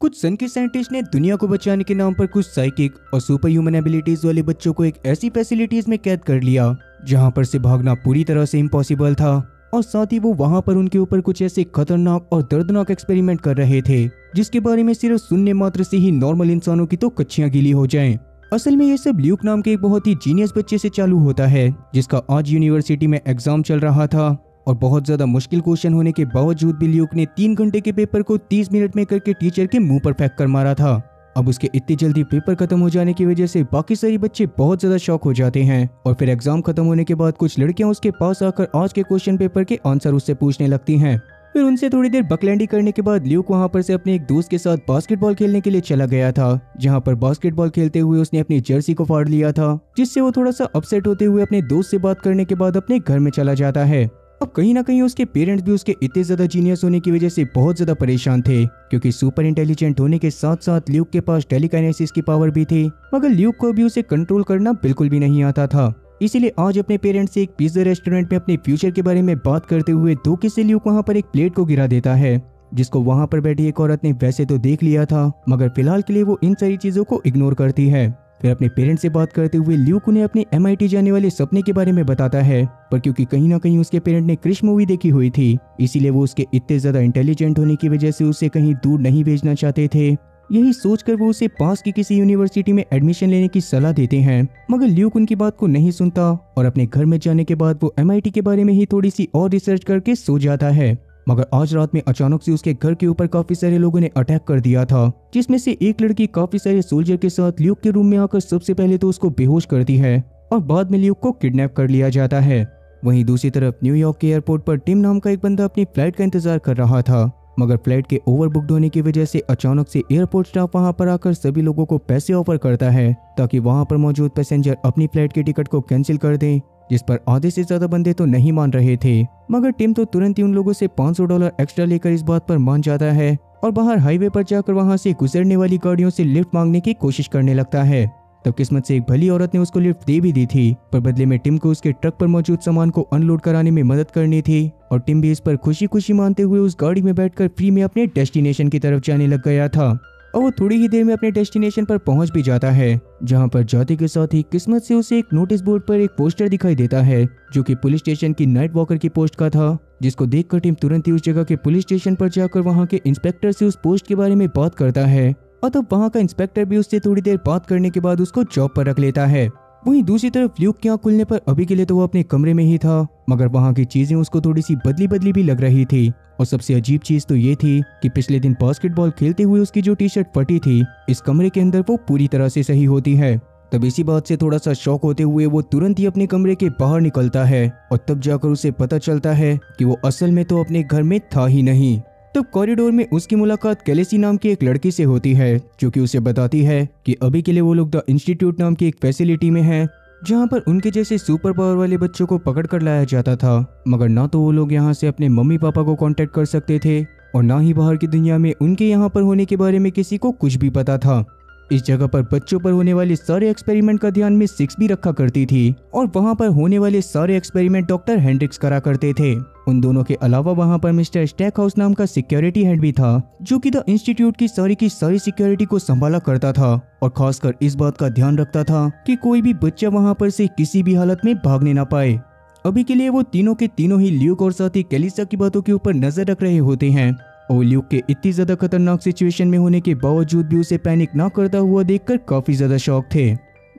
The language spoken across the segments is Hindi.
कुछ सन के साइंटिस्ट ने दुनिया को बचाने के नाम पर कुछ साइकिक और सुपर ह्यूमन एबिलिटीज वाले बच्चों को एक ऐसी फैसिलिटीज में कैद कर लिया जहां पर से भागना पूरी तरह से इम्पॉसिबल था, और साथ ही वो वहां पर उनके ऊपर कुछ ऐसे खतरनाक और दर्दनाक एक्सपेरिमेंट कर रहे थे जिसके बारे में सिर्फ सुनने मात्र से ही नॉर्मल इंसानों की तो कच्चियां गीली हो जाएं। असल में ये सब ल्यूक नाम के एक बहुत ही जीनियस बच्चे से चालू होता है जिसका आज यूनिवर्सिटी में एग्जाम चल रहा था, और बहुत ज्यादा मुश्किल क्वेश्चन होने के बावजूद भी ल्यूक ने 3 घंटे के पेपर को 30 मिनट में करके टीचर के मुंह पर फेंक कर मारा था। अब उसके इतनी जल्दी पेपर खत्म हो जाने की वजह से बाकी सारे बच्चे बहुत ज्यादा शॉक हो जाते हैं, और फिर एग्जाम खत्म होने के बाद कुछ लड़कियां उसके पास आकर आज के क्वेश्चन पेपर के आंसर उससे पूछने लगती हैं। फिर उनसे थोड़ी देर बकलैंडी करने के बाद ल्यूक वहां पर से अपने एक दोस्त के साथ बास्केटबॉल खेलने के लिए चला गया था, जहां पर बास्केटबॉल खेलते हुए उसने अपनी जर्सी को फाड़ लिया था, जिससे वो थोड़ा सा अपसेट होते हुए अपने दोस्त से बात करने के बाद अपने घर में चला जाता है। अब कहीं ना कहीं उसके पेरेंट्स भी उसके इतने ज्यादा जीनियस होने की वजह से बहुत ज्यादा परेशान थे, क्योंकि सुपर इंटेलिजेंट होने के साथ साथ ल्यूक के पास टेलीकाइनेसिस की पावर भी थी, मगर ल्यूक को भी उसे कंट्रोल करना बिल्कुल भी नहीं आता था। इसीलिए आज अपने पेरेंट्स से एक पिज्जा रेस्टोरेंट में अपने फ्यूचर के बारे में बात करते हुए धोखे से ल्यूक वहां पर एक प्लेट को गिरा देता है, जिसको वहां पर बैठी एक औरत ने वैसे तो देख लिया था, मगर फिलहाल के लिए वो इन सारी चीजों को इग्नोर करती है। फिर अपने पेरेंट्स से बात करते हुए ल्यूक उन्हें अपने MIT जाने वाले सपने के बारे में बताता है, पर क्योंकि कहीं ना कहीं उसके पेरेंट ने क्रिश मूवी देखी हुई थी, इसीलिए वो उसके इतने ज्यादा इंटेलिजेंट होने की वजह से उसे कहीं दूर नहीं भेजना चाहते थे। यही सोचकर वो उसे पास की किसी यूनिवर्सिटी में एडमिशन लेने की सलाह देते हैं, मगर ल्यूक उनकी बात को नहीं सुनता और अपने घर में जाने के बाद वो MIT के बारे में ही थोड़ी सी और रिसर्च करके सो जाता है। मगर आज रात में अचानक से उसके घर के ऊपर काफी सारे लोगों ने अटैक कर दिया था, जिसमें से एक लड़की काफी सारे सोल्जर के साथ ल्यूक के रूम में आकर सबसे पहले तो उसको बेहोश करती है और बाद में ल्यूक को किडनैप कर लिया जाता है। वहीं दूसरी तरफ न्यूयॉर्क के एयरपोर्ट पर टिम नाम का एक बंदा अपनी फ्लाइट का इंतजार कर रहा था, मगर फ्लाइट के ओवरबुक्ड होने की वजह से अचानक से एयरपोर्ट स्टाफ वहां पर आकर सभी लोगों को पैसे ऑफर करता है ताकि वहां पर मौजूद पैसेंजर अपनी फ्लाइट के टिकट को कैंसिल कर दें, जिस पर आधे से ज्यादा बंदे तो नहीं मान रहे थे, मगर टिम तो तुरंत ही उन लोगों से $500 एक्स्ट्रा लेकर इस बात पर मान जाता है और बाहर हाईवे पर जाकर वहां से गुजरने वाली गाड़ियों से लिफ्ट मांगने की कोशिश करने लगता है। तब किस्मत से एक भली औरत ने उसको लिफ्ट दे भी दी थी, पर बदले में टिम को उसके ट्रक पर मौजूद सामान को अनलोड कराने में मदद करनी थी, और टिम भी इस पर खुशी खुशी मानते हुए उस गाड़ी में बैठकर फ्री में अपने डेस्टिनेशन की तरफ जाने लग गया था। और वो थोड़ी ही देर में अपने डेस्टिनेशन पर पहुंच भी जाता है, जहां पर जाते के साथ ही किस्मत से उसे एक नोटिस बोर्ड पर एक पोस्टर दिखाई देता है जो कि पुलिस स्टेशन की नाइट वॉकर की पोस्ट का था, जिसको देखकर टिम तुरंत ही उस जगह के पुलिस स्टेशन पर जाकर वहां के इंस्पेक्टर से उस पोस्ट के बारे में बात करता है, और तब वहां का इंस्पेक्टर भी उससे थोड़ी देर बात करने के बाद उसको जॉब पर रख लेता है। वहीं दूसरी तरफ ल्यूक की आंख खुलने पर अभी के लिए तो वो अपने कमरे में ही था, मगर वहां की चीजें उसको थोड़ी सी बदली बदली भी लग रही थी, और सबसे अजीब चीज तो ये थी कि पिछले दिन बास्केटबॉल खेलते हुए उसकी जो टी-शर्ट फटी थी, इस कमरे के अंदर वो पूरी तरह से सही होती है। तब इसी बात से थोड़ा सा शॉक होते हुए वो तुरंत ही अपने कमरे के बाहर निकलता है, और तब जाकर उसे पता चलता है कि वो असल में तो अपने घर में था ही नहीं। तब कॉरिडोर में उसकी मुलाकात कैलेसी नाम की एक लड़की से होती है, जो कि उसे बताती है कि अभी के लिए वो लोग द इंस्टीट्यूट नाम की एक फैसिलिटी में है, जहां पर उनके जैसे सुपर पावर वाले बच्चों को पकड़ कर लाया जाता था, मगर ना तो वो लोग यहाँ से अपने मम्मी पापा को कांटेक्ट कर सकते थे और ना ही बाहर की दुनिया में उनके यहाँ पर होने के बारे में किसी को कुछ भी पता था। इस जगह पर बच्चों पर होने वाले सारे एक्सपेरिमेंट का ध्यान में सिक्स भी रखा करती थी, और वहाँ पर होने वाले सारे एक्सपेरिमेंट डॉक्टर हेंड्रिक्स करा करते थे। उन दोनों के अलावा वहाँ पर मिस्टर स्टैक हाउस नाम का सिक्योरिटी हेड भी था, जो कि द इंस्टीट्यूट की सारी सिक्योरिटी को संभाला करता था, और खासकर इस बात का ध्यान रखता था कि कोई भी बच्चा वहाँ पर से किसी भी हालत में भागने ना पाए। अभी के लिए वो तीनों के तीनों ही ल्यूक और साथ ही कैलिसा की बातों के ऊपर नजर रख रहे होते हैं, और ल्यूक के इतनी ज्यादा खतरनाक सिचुएशन में होने के बावजूद भी उसे पैनिक ना करता हुआ देखकर काफी ज्यादा शॉक थे।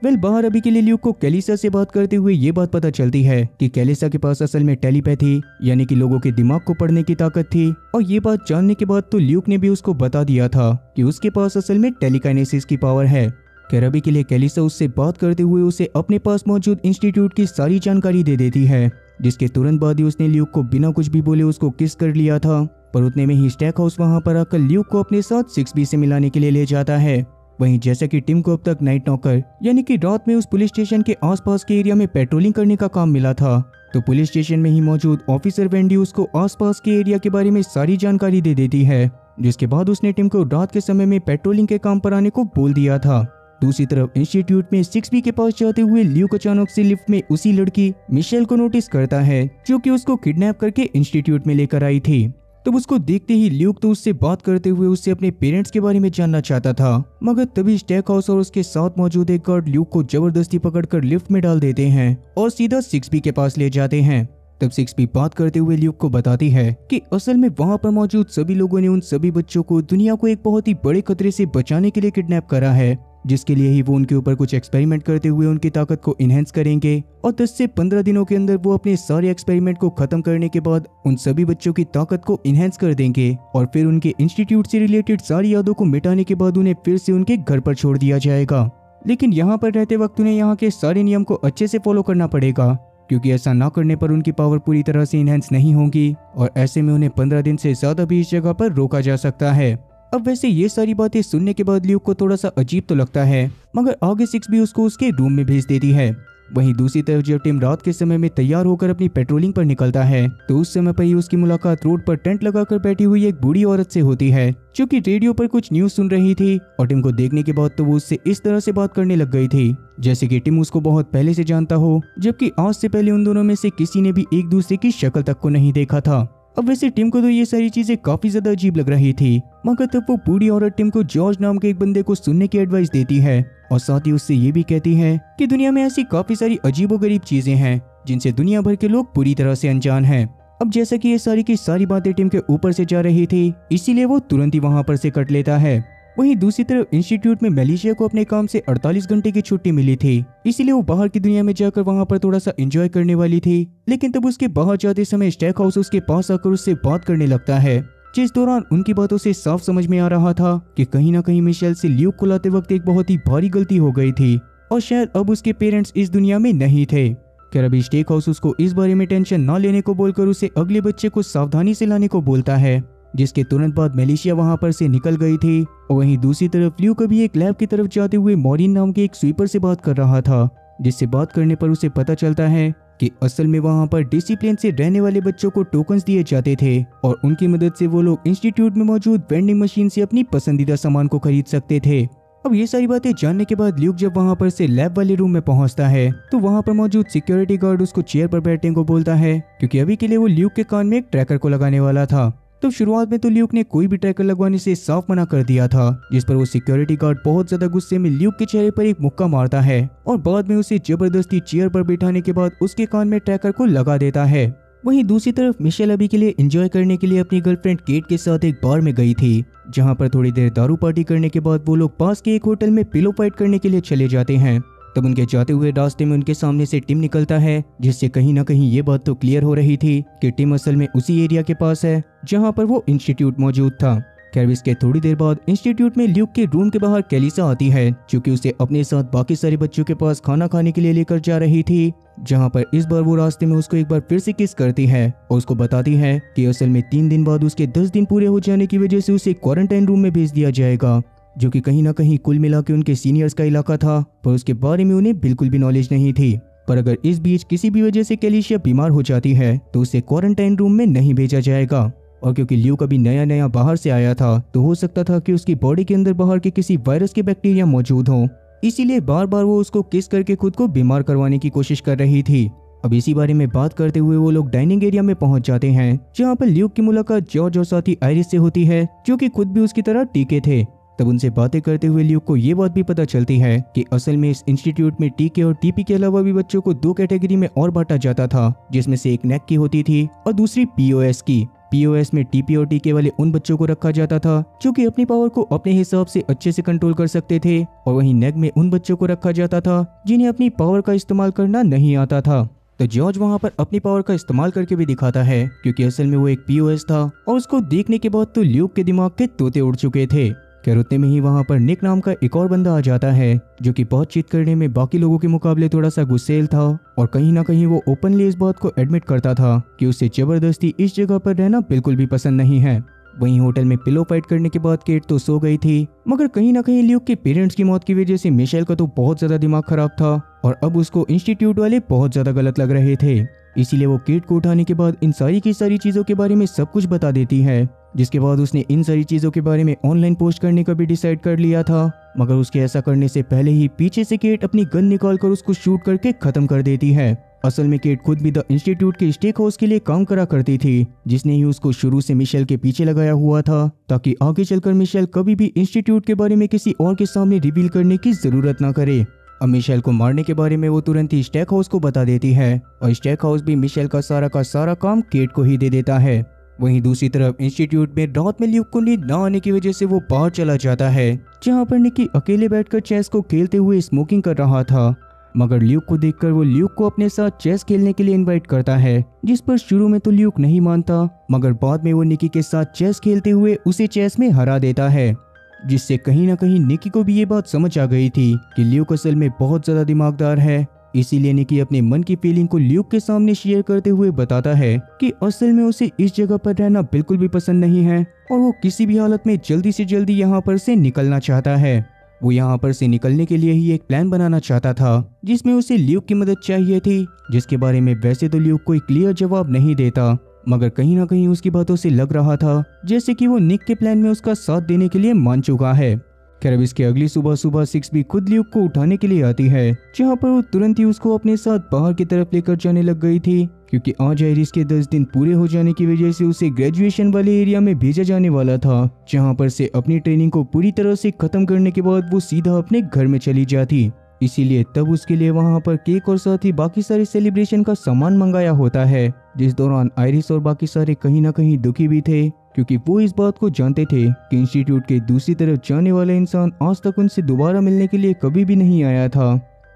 बाहर अभी के लिए ल्यूक को कैलिसा से बात करते हुए ये बात पता चलती है कि कैलिसा के पास असल में टेलीपैथी यानी कि लोगों के दिमाग को पढ़ने की ताकत थी, और ये बात जानने के बाद तो ल्यूक ने भी उसको बता दिया था कि उसके पास असल में टेलीकाइनेसिस की पावर है। खैर अभी के लिए कैलिसा उससे बात करते हुए उसे अपने पास मौजूद इंस्टीट्यूट की सारी जानकारी दे देती है, जिसके तुरंत बाद ही उसने ल्यूक को बिना कुछ भी बोले उसको किस कर लिया था, पर उतने में ही स्टैक हाउस वहां पर आकर ल्यूक को अपने साथ 6B से मिलाने के लिए ले जाता है। वहीं जैसा कि टिम को अब तक नाइट नॉकर यानी कि रात में उस पुलिस स्टेशन के आसपास के एरिया में पेट्रोलिंग करने का काम मिला था, तो पुलिस स्टेशन में ही मौजूद ऑफिसर वेंडी उसको आसपास के एरिया के बारे में सारी जानकारी दे देती है, जिसके बाद उसने टिम को रात के समय में पेट्रोलिंग के काम पर आने को बोल दिया था। दूसरी तरफ इंस्टीट्यूट में 6B के पास जाते हुए ल्यूक अचानक से लिफ्ट में उसी लड़की मिशेल को नोटिस करता है, जो कि उसको किडनैप करके इंस्टीट्यूट में लेकर आई थी। तब उसको देखते ही ल्यूक तो उससे बात करते हुए उससे अपने पेरेंट्स के बारे में जानना चाहता था, मगर तभी स्टेक हाउस और उसके साथ मौजूद एक गार्ड ल्यूक को जबरदस्ती पकड़कर लिफ्ट में डाल देते हैं और सीधा 6B के पास ले जाते हैं। तब 6B बात करते हुए ल्यूक को बताती है कि असल में वहां पर मौजूद सभी लोगों ने उन सभी बच्चों को दुनिया को एक बहुत ही बड़े खतरे से बचाने के लिए किडनैप करा है, जिसके लिए ही वो उनके ऊपर कुछ एक्सपेरिमेंट करते हुए उनकी ताकत को इनहेंस करेंगे और 10 से 15 दिनों के अंदर वो अपने सारे एक्सपेरिमेंट को खत्म करने के बाद उन सभी बच्चों की ताकत को इनहेंस कर देंगे और फिर उनके इंस्टीट्यूट से रिलेटेड सारी यादों को मिटाने के बाद उन्हें फिर से उनके घर पर छोड़ दिया जाएगा। लेकिन यहाँ पर रहते वक्त उन्हें यहाँ के सारे नियम को अच्छे से फॉलो करना पड़ेगा, क्योंकि ऐसा ना करने पर उनकी पावर पूरी तरह से इनहेंस नहीं होगी और ऐसे में उन्हें 15 दिन से ज्यादा भी इस जगह पर रोका जा सकता है। अब वैसे ये सारी बातें सुनने के बाद ल्यूक को थोड़ा सा अजीब तो लगता है, मगर आगे 6B उसको उसके रूम में भेज देती है। वहीं दूसरी तरफ जब टिम रात के समय में तैयार होकर अपनी पेट्रोलिंग पर निकलता है तो उस समय पर ही उसकी मुलाकात रोड पर टेंट लगाकर बैठी हुई एक बूढ़ी औरत से होती है, जो कि रेडियो पर कुछ न्यूज सुन रही थी। और टिम को देखने के बाद तो वो उससे इस तरह से बात करने लग गई थी जैसे कि टिम उसको बहुत पहले से जानता हो, जबकि आज से पहले उन दोनों में से किसी ने भी एक दूसरे की शक्ल तक को नहीं देखा था। अब वैसे टिम को तो ये सारी चीजें काफी ज्यादा अजीब लग रही थी, मगर तब वो बूढ़ी औरत टिम को जॉर्ज नाम के एक बंदे को सुनने की एडवाइस देती है और साथ ही उससे ये भी कहती है कि दुनिया में ऐसी काफी सारी अजीबोगरीब चीजें हैं जिनसे दुनिया भर के लोग पूरी तरह से अनजान हैं। अब जैसा कि ये सारी की सारी बातें टिम के ऊपर से जा रही थी, इसीलिए वो तुरंत ही वहां पर से कट लेता है। वहीं दूसरी तरफ इंस्टीट्यूट में मेलिशिया को अपने काम से 48 घंटे की छुट्टी मिली थी, इसीलिए वो बाहर की दुनिया में जाकर वहां पर थोड़ा सा एंजॉय करने वाली थी। लेकिन तब उसके बाहर जाते समय स्टेक हाउस उसके पास आकर उससे बात करने लगता है, जिस दौरान उनकी बातों से साफ समझ में आ रहा था कि कहीं ना कहीं मिशेल से ल्यूक को लाते वक्त एक बहुत ही भारी गलती हो गई थी और शायद अब उसके पेरेंट्स इस दुनिया में नहीं थे। खैर अभी स्टेक हाउस उसको इस बारे में टेंशन ना लेने को बोलकर उसे अगले बच्चे को सावधानी से लाने को बोलता है, जिसके तुरंत बाद मेलिशिया वहां पर से निकल गई थी। और वहीं दूसरी तरफ ल्यूक अभी एक लैब की तरफ जाते हुए मॉरिन नाम के एक स्वीपर से बात कर रहा था, जिससे बात करने पर उसे पता चलता है कि असल में वहां पर डिसिप्लिन से रहने वाले बच्चों को टोकन्स दिए जाते थे और उनकी मदद से वो लोग इंस्टीट्यूट में मौजूद वेंडिंग मशीन से अपनी पसंदीदा सामान को खरीद सकते थे। अब ये सारी बातें जानने के बाद ल्यूक जब वहां पर से लैब वाले रूम में पहुंचता है तो वहां पर मौजूद सिक्योरिटी गार्ड उसको चेयर पर बैठने को बोलता है, क्योंकि अभी के लिए वो ल्यूक के कान में एक ट्रैकर को लगाने वाला था। तो शुरुआत में तो ल्यूक ने कोई भी ट्रैकर लगवाने से साफ मना कर दिया था, जिस पर वो सिक्योरिटी गार्ड बहुत ज्यादा गुस्से में ल्यूक के चेहरे पर एक मुक्का मारता है और बाद में उसे जबरदस्ती चेयर पर बिठाने के बाद उसके कान में ट्रैकर को लगा देता है। वहीं दूसरी तरफ मिशेल अभी के लिए एंजॉय करने के लिए अपनी गर्लफ्रेंड केट के साथ एक बार में गई थी, जहां पर थोड़ी देर दारू पार्टी करने के बाद वो लोग पास के एक होटल में पिलो फाइट करने के लिए चले जाते हैं। तब उनके जाते हुए रास्ते में उनके सामने से टिम निकलता है, जिससे कहीं ना कहीं ये बात तो क्लियर हो रही थी कि टिम असल में उसी एरिया के पास है जहां पर वो इंस्टीट्यूट मौजूद था। खैर इसके थोड़ी देर बाद इंस्टीट्यूट में ल्यूक के रूम के बाहर कैलिसा आती है, जो कि उसे अपने साथ बाकी सारे बच्चों के पास खाना खाने के लिए लेकर जा रही थी, जहां पर इस बार वो रास्ते में उसको एक बार फिर से किस करती है और उसको बताती है कि असल में 3 दिन बाद उसके 10 दिन पूरे हो जाने की वजह से उसे क्वारंटाइन रूम में भेज दिया जाएगा, जो कि कहीं ना कहीं कुल मिला के उनके सीनियर्स का इलाका था, पर उसके बारे में उन्हें बिल्कुल भी नॉलेज नहीं थी। पर अगर इस बीच किसी भी वजह से कैलिशिया बीमार हो जाती है तो उसे क्वारंटाइन रूम में नहीं भेजा जाएगा। और क्योंकि ल्यूक अभी नया नया बाहर से आया था तो हो सकता था कि उसकी बॉडी के अंदर बाहर के किसी वायरस के बैक्टीरिया मौजूद हों, इसीलिए बार बार वो उसको किस करके खुद को बीमार करवाने की कोशिश कर रही थी। अब इसी बारे में बात करते हुए वो लोग डाइनिंग एरिया में पहुंच जाते हैं, जहां पर ल्यूक की मुलाकात जॉर्ज और साथी आयरिस से होती है, जो कि खुद भी उसकी तरह टीके थे। तब उनसे बातें करते हुए ल्यूक को ये बात भी पता चलती है कि असल में इस इंस्टीट्यूट में टीके और टीपी के अलावा भी बच्चों को 2 कैटेगरी में और बांटा जाता था, जिसमें से एक नेक की होती थी और दूसरी पीओएस की। पीओएस में टीपी और टीके वाले उन बच्चों को रखा जाता था जो कि अपनी पावर को अपने हिसाब से अच्छे से कंट्रोल कर सकते थे, और वहीं नेक में उन बच्चों को रखा जाता था जिन्हें अपनी पावर का इस्तेमाल करना नहीं आता था। तो जॉर्ज वहां पर अपनी पावर का इस्तेमाल करके भी दिखाता है, क्योंकि असल में वो एक पीओएस था और उसको देखने के बाद तो ल्यूक के दिमाग के तोते उड़ चुके थे। खैर उतने में ही वहां पर निक नाम का एक और बंदा आ जाता है, जो कि बातचीत करने में बाकी लोगों के मुकाबले थोड़ा सा गुस्सेल था और कहीं ना कहीं वो ओपनली इस बात को एडमिट करता था कि उसे जबरदस्ती इस जगह पर रहना बिल्कुल भी पसंद नहीं है। वहीं होटल में पिलो फाइट करने के बाद केट तो सो गई थी, मगर कहीं ना कहीं ल्यूक के पेरेंट्स की मौत की वजह से मिशेल का तो बहुत ज्यादा दिमाग खराब था और अब उसको इंस्टीट्यूट वाले बहुत ज्यादा गलत लग रहे थे। इसीलिए वो केट को उठाने के बाद इन सारी की सारी चीजों के बारे में सब कुछ बता देती है जिसके बाद उसने इन सारी चीज़ों के बारे में ऑनलाइन पोस्ट करने का भी डिसाइड कर लिया था। मगर उसके ऐसा करने से पहले ही पीछे से केट अपनी गन निकाल कर उसको शूट करके ख़त्म कर देती है। असल में केट खुद भी द इंस्टीट्यूट के स्टेक हाउस के लिए काम करा करती थी, जिसने ही उसको शुरू से मिशेल के पीछे लगाया हुआ था ताकि आगे चलकर मिशेल कभी भी इंस्टीट्यूट के बारे में किसी और के सामने रिवील करने की ज़रूरत ना करे। अब मिशेल को मारने के बारे में वो तुरंत ही स्टेक हाउस को बता देती है और स्टेक हाउस भी मिशेल का सारा काम केट को ही दे देता है। वहीं दूसरी तरफ इंस्टीट्यूट में रात में ल्यूक को नींद ना आने की वजह से वो बाहर चला जाता है, जहाँ पर निकी अकेले बैठकर चेस को खेलते हुए स्मोकिंग कर रहा था। मगर ल्यूक को देखकर वो ल्यूक को अपने साथ चेस खेलने के लिए इनवाइट करता है, जिस पर शुरू में तो ल्यूक नहीं मानता, मगर बाद में वो निकी के साथ चेस खेलते हुए उसे चेस में हरा देता है, जिससे कहीं ना कहीं निकी को भी ये बात समझ आ गई थी कि ल्यूक असल में बहुत ज़्यादा दिमागदार है। इसीलिए निकी अपने मन की फीलिंग को ल्यूक के सामने शेयर करते हुए बताता है कि असल में उसे इस जगह पर रहना बिल्कुल भी पसंद नहीं है और वो किसी भी हालत में जल्दी से जल्दी यहाँ पर से निकलना चाहता है। वो यहाँ पर से निकलने के लिए ही एक प्लान बनाना चाहता था, जिसमें उसे ल्यूक की मदद चाहिए थी, जिसके बारे में वैसे तो ल्यूक कोई क्लियर जवाब नहीं देता, मगर कहीं ना कहीं उसकी बातों से लग रहा था जैसे कि वो निक के प्लान में उसका साथ देने के लिए मान चुका है। खैर अब इसके अगली सुबह सिक्स भी खुद ल्यूक को उठाने के लिए आती है, जहाँ पर वो तुरंत ही उसको अपने साथ बाहर की तरफ लेकर जाने लग गई थी, क्योंकि आज आयरिस के 10 दिन पूरे हो जाने की वजह से उसे ग्रेजुएशन वाले एरिया में भेजा जाने वाला था, जहाँ पर से अपनी ट्रेनिंग को पूरी तरह से खत्म करने के बाद वो सीधा अपने घर में चली जाती। इसीलिए तब उसके लिए वहाँ पर केक और साथ ही बाकी सारे सेलिब्रेशन का सामान मंगाया होता है, जिस दौरान आयरिस और बाकी सारे कहीं ना कहीं दुखी भी थे, क्योंकि वो इस बात को जानते थे कि इंस्टीट्यूट के दूसरी तरफ जाने वाला इंसान आज तक उनसे दोबारा मिलने के लिए कभी भी नहीं आया था,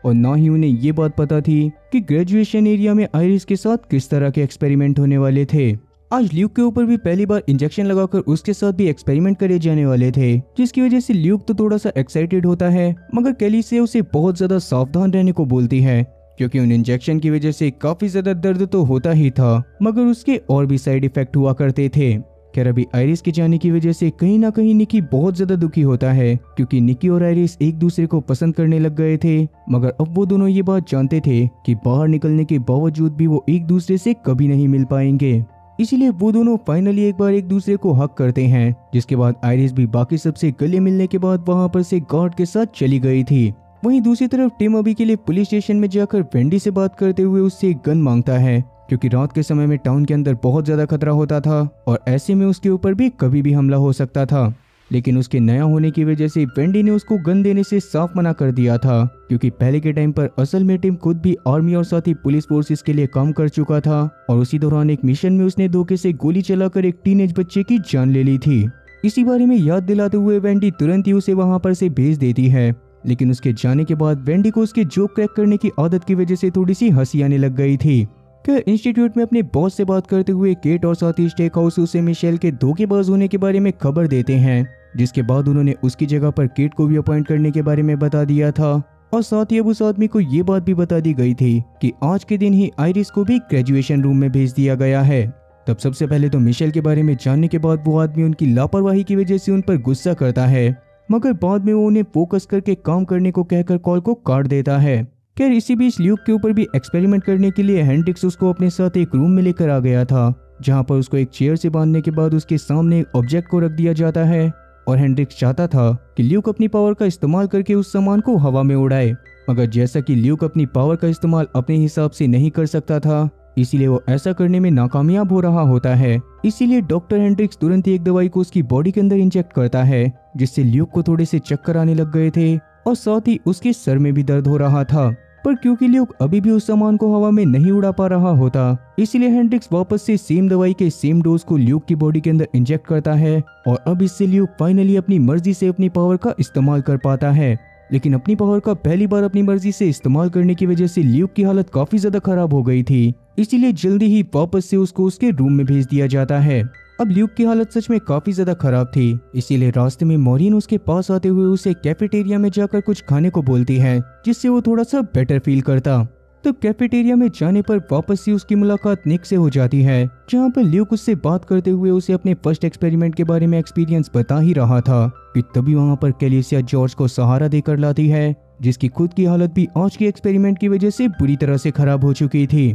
और ना ही उन्हें ये बात पता थी कि ग्रेजुएशन एरिया में आयरिस के साथ किस तरह के एक्सपेरिमेंट होने वाले थे। आज ल्यूक के ऊपर भी पहली बार इंजेक्शन लगाकर उसके साथ भी एक्सपेरिमेंट करे जाने वाले थे, जिसकी वजह से ल्यूक तो थोड़ा सा एक्साइटेड होता है, मगर केली से उसे बहुत ज्यादा सावधान रहने को बोलती है, क्योंकि उन इंजेक्शन की वजह से काफी ज्यादा दर्द तो होता ही था, मगर उसके और भी साइड इफेक्ट हुआ करते थे। खैर अभी आयरिस के जाने की वजह से कहीं ना कहीं निकी बहुत ज्यादा दुखी होता है, क्योंकि निकी और आयरिस एक दूसरे को पसंद करने लग गए थे, मगर अब वो दोनों ये बात जानते थे कि बाहर निकलने के बावजूद भी वो एक दूसरे से कभी नहीं मिल पाएंगे। इसीलिए वो दोनों फाइनली एक बार एक दूसरे को हक करते हैं, जिसके बाद आयरिस भी बाकी सबसे गले मिलने के बाद वहां पर से गार्ड के साथ चली गई थी। वहीं दूसरी तरफ टिम अभी के लिए पुलिस स्टेशन में जाकर वेंडी से बात करते हुए उससे एक गन मांगता है, क्योंकि रात के समय में टाउन के अंदर बहुत ज्यादा खतरा होता था और ऐसे में उसके ऊपर भी कभी भी हमला हो सकता था। लेकिन उसके नया होने की वजह से वेंडी ने उसको गन देने से साफ मना कर दिया था, क्योंकि पहले के टाइम पर असल में टिम खुद भी आर्मी और साथ ही पुलिस फोर्सेस के लिए काम कर चुका था, और उसी दौरान एक मिशन में उसने धोखे से गोली चलाकर एक टीनेज बच्चे की जान ले ली थी। इसी बारे में याद दिलाते हुए वेंडी तुरंत ही उसे वहां पर से भेज देती है, लेकिन उसके जाने के बाद वेंडी को उसके जोक क्रैक करने की आदत की वजह से थोड़ी सी हंसी आने लग गई थी। फिर इंस्टीट्यूट में अपने बॉस से बात करते हुए केट और साथ ही स्टेक हाउस उसे मिशेल के धोखेबाज होने के बारे में खबर देते हैं, जिसके बाद उन्होंने उसकी जगह पर केट को भी अपॉइंट करने के बारे में बता दिया था, और साथ ही अब उस आदमी को ये बात भी बता दी गई थी कि आज के दिन ही आयरिस को भी ग्रेजुएशन रूम में भेज दिया गया है। तब सबसे पहले तो मिशेल के बारे में जानने के बाद वो आदमी उनकी लापरवाही की वजह से उन पर गुस्सा करता है, मगर बाद में वो उन्हें फोकस करके काम करने को कहकर कॉल को काट देता है। खैर इसी बीच ल्यूक के ऊपर भी एक्सपेरिमेंट करने के लिए हेंड्रिक्स उसको अपने साथ एक रूम में लेकर आ गया था, जहां पर उसको एक चेयर से बांधने के बाद उसके सामने एक ऑब्जेक्ट को रख दिया जाता है, और हेंड्रिक्स चाहता था कि ल्यूक अपनी पावर का इस्तेमाल करके उस सामान को हवा में उड़ाए, मगर जैसा कि ल्यूक अपनी पावर का इस्तेमाल अपने हिसाब से नहीं कर सकता था, इसीलिए वो ऐसा करने में नाकामयाब हो रहा होता है। इसीलिए डॉक्टर हेंड्रिक्स तुरंत ही एक दवाई को उसकी बॉडी के अंदर इंजेक्ट करता है, जिससे ल्यूक को थोड़े से चक्कर आने लग गए थे और साथ ही उसके सर में भी दर्द हो रहा था। पर क्योंकि ल्यूक अभी भी उस सामान को हवा में नहीं उड़ा पा रहा होता, इसीलिए हेंड्रिक्स वापस से सेम दवाई के सेम डोज को ल्यूक की बॉडी के अंदर इंजेक्ट करता है, और अब इससे ल्यूक फाइनली अपनी मर्जी से अपनी पावर का इस्तेमाल कर पाता है। लेकिन अपनी पावर का पहली बार अपनी मर्जी से इस्तेमाल करने की वजह से ल्यूक की हालत काफी ज्यादा खराब हो गई थी, इसीलिए जल्दी ही वापस से उसको उसके रूम में भेज दिया जाता है। अब ल्यूक की हालत सच में काफी ज्यादा खराब थी, इसीलिए रास्ते में मॉरियन उसके पास आते हुए उसे कैफेटेरिया में जाकर कुछ खाने को बोलती है, जिससे वो थोड़ा सा बेटर फील करता। तो कैफेटेरिया में जाने पर वापस से उसकी मुलाकात निक से हो जाती है, जहाँ पर ल्यूक उससे बात करते हुए उसे अपने फर्स्ट एक्सपेरिमेंट के बारे में एक्सपीरियंस बता ही रहा था कि तभी वहाँ पर कैलिसिया जॉर्ज को सहारा देकर लाती है, जिसकी खुद की हालत भी आज के एक्सपेरिमेंट की वजह से बुरी तरह से खराब हो चुकी थी।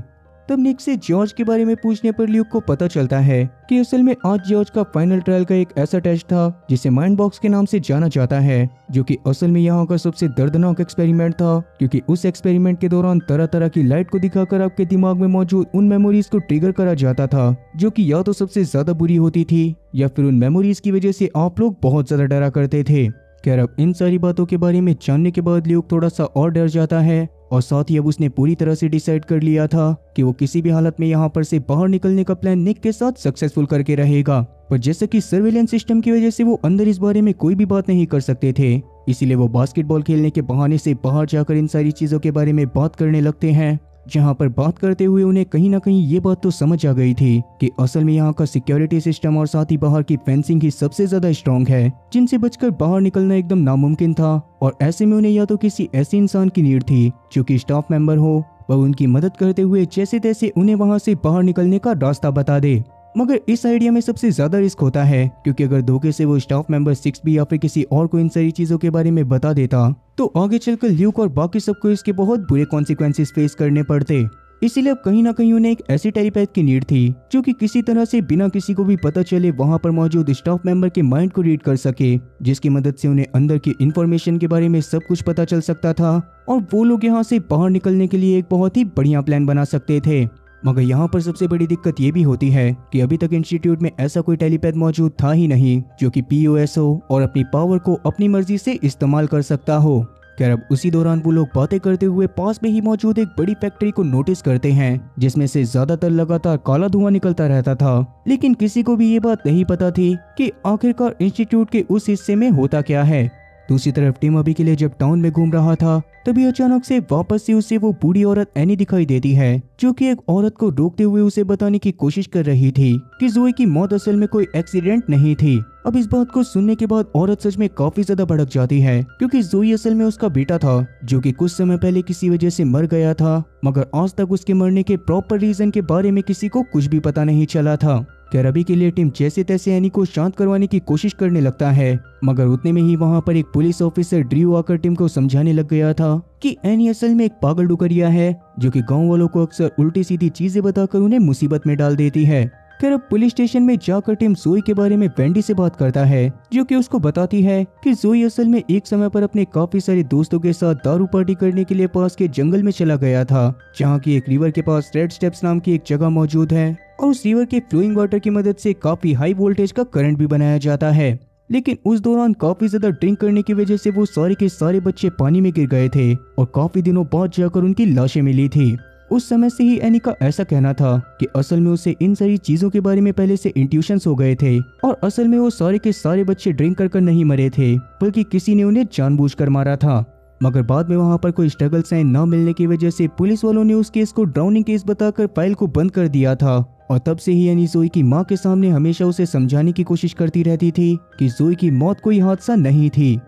तब निक से जॉर्ज के बारे में पूछने पर ल्यूक को पता चलता है कि असल में आज जॉर्ज का फाइनल ट्रायल का एक ऐसा टेस्ट था जिसे माइंड बॉक्स के नाम से जाना जाता है, जो कि असल में यहाँ का सबसे दर्दनाक एक्सपेरिमेंट था, क्योंकि उस एक्सपेरिमेंट के दौरान तरह तरह की लाइट को दिखाकर आपके दिमाग में मौजूद उन मेमोरीज को ट्रिगर करा जाता था जो कि या तो सबसे ज्यादा बुरी होती थी या फिर उन मेमोरीज की वजह से आप लोग बहुत ज्यादा डरा करते थे। खैर अब इन सारी बातों के बारे में जानने के बाद ल्यूक थोड़ा सा और डर जाता है और साथ ही अब उसने पूरी तरह से डिसाइड कर लिया था कि वो किसी भी हालत में यहाँ पर से बाहर निकलने का प्लान निक के साथ सक्सेसफुल करके रहेगा। पर जैसे कि सर्वेलेंस सिस्टम की वजह से वो अंदर इस बारे में कोई भी बात नहीं कर सकते थे, इसीलिए वो बास्केटबॉल खेलने के बहाने से बाहर जाकर इन सारी चीजों के बारे में बात करने लगते हैं। जहां पर बात करते हुए उन्हें कहीं ना कहीं ये बात तो समझ आ गई थी कि असल में यहाँ का सिक्योरिटी सिस्टम और साथ ही बाहर की फेंसिंग ही सबसे ज्यादा स्ट्रॉन्ग है, जिनसे बचकर बाहर निकलना एकदम नामुमकिन था। और ऐसे में उन्हें या तो किसी ऐसे इंसान की नीड थी जो कि स्टाफ मेंबर हो और उनकी मदद करते हुए जैसे तैसे उन्हें वहां से बाहर निकलने का रास्ता बता दे। मगर इस आइडिया में सबसे ज्यादा रिस्क होता है, क्योंकि अगर धोखे से वो स्टाफ मेंबर 6B या फिर किसी और को इन सारी चीजों के बारे में बता देता तो आगे चलकर ल्यूक और बाकी सबको इसके बहुत बुरे कॉन्सिक्वेंसेस फेस करने पड़ते। इसीलिए अब कहीं ना कहीं उन्हें एक ऐसी टेलीपैथ की नीड थी जो कि किसी तरह से बिना किसी को भी पता चले वहां पर मौजूद स्टाफ मेंबर के माइंड को रीड कर सके, जिसकी मदद से उन्हें अंदर की इंफॉर्मेशन के बारे में सब कुछ पता चल सकता था और वो लोग यहाँ से बाहर निकलने के लिए एक बहुत ही बढ़िया प्लान बना सकते थे। मगर यहाँ पर सबसे बड़ी दिक्कत ये भी होती है कि अभी तक इंस्टीट्यूट में ऐसा कोई टेलीपैथ मौजूद था ही नहीं जो कि POS हो और अपनी पावर को अपनी मर्जी से इस्तेमाल कर सकता हो। खैर अब उसी दौरान वो लोग बातें करते हुए पास में ही मौजूद एक बड़ी फैक्ट्री को नोटिस करते हैं जिसमें से ज्यादातर लगातार काला धुआं निकलता रहता था, लेकिन किसी को भी ये बात नहीं पता थी कि आखिरकार इंस्टीट्यूट के उस हिस्से में होता क्या है। दूसरी तरफ टिम अभी के लिए जब टाउन में घूम रहा था तभी अचानक से वापस से उसे वो बूढ़ी औरत एनी दिखाई देती है, जो कि एक औरत को रोकते हुए उसे बताने की कोशिश कर रही थी कि जोई की मौत असल में कोई एक्सीडेंट नहीं थी। अब इस बात को सुनने के बाद औरत सच में काफी ज्यादा भड़क जाती है, क्योंकि जोई असल में उसका बेटा था जो कि कुछ समय पहले किसी वजह से मर गया था, मगर आज तक उसके मरने के प्रॉपर रीजन के बारे में किसी को कुछ भी पता नहीं चला था। खैर अभी के लिए टिम जैसे तैसे एनी को शांत करवाने की कोशिश करने लगता है, मगर उतने में ही वहां पर एक पुलिस ऑफिसर ड्रू आकर टिम को समझाने लग गया था कि एनी असल में एक पागल डुकरिया है जो कि गांव वालों को अक्सर उल्टी सीधी चीजें बताकर उन्हें मुसीबत में डाल देती है। खैर अब पुलिस स्टेशन में जाकर टिम जोई के बारे में वेंडी से बात करता है, जो कि उसको बताती है कि जोई असल में एक समय पर अपने काफी सारे दोस्तों के साथ दारू पार्टी करने के लिए पास के जंगल में चला गया था, जहाँ की एक रिवर के पास रेड स्टेप्स नाम की एक जगह मौजूद है और उस रिवर के फ्लोइंग वाटर की मदद से काफी हाई वोल्टेज का करंट भी बनाया जाता है। लेकिन उस दौरान काफी ज्यादा ड्रिंक करने की वजह से वो सारे के सारे बच्चे पानी में गिर गए थे और काफी दिनों बाद जाकर उनकी लाशें मिली थी। उस समय से ही एनी का ऐसा कहना था कि असल में उसे इन सारी चीजों के बारे में पहले से इंट्यूशंस हो गए थे और असल में वो सारे के सारे बच्चे ड्रिंक कर नहीं मरे थे, बल्कि किसी ने उन्हें जानबूझकर मारा था। मगर बाद में वहां पर कोई स्ट्रगल साइन न मिलने की वजह से पुलिस वालों ने उस केस को ड्राउनिंग केस बताकर फाइल को बंद कर दिया था और तब से ही एनी जोई की माँ के सामने हमेशा उसे समझाने की कोशिश करती रहती थी कि जोई की मौत कोई हादसा नहीं थी।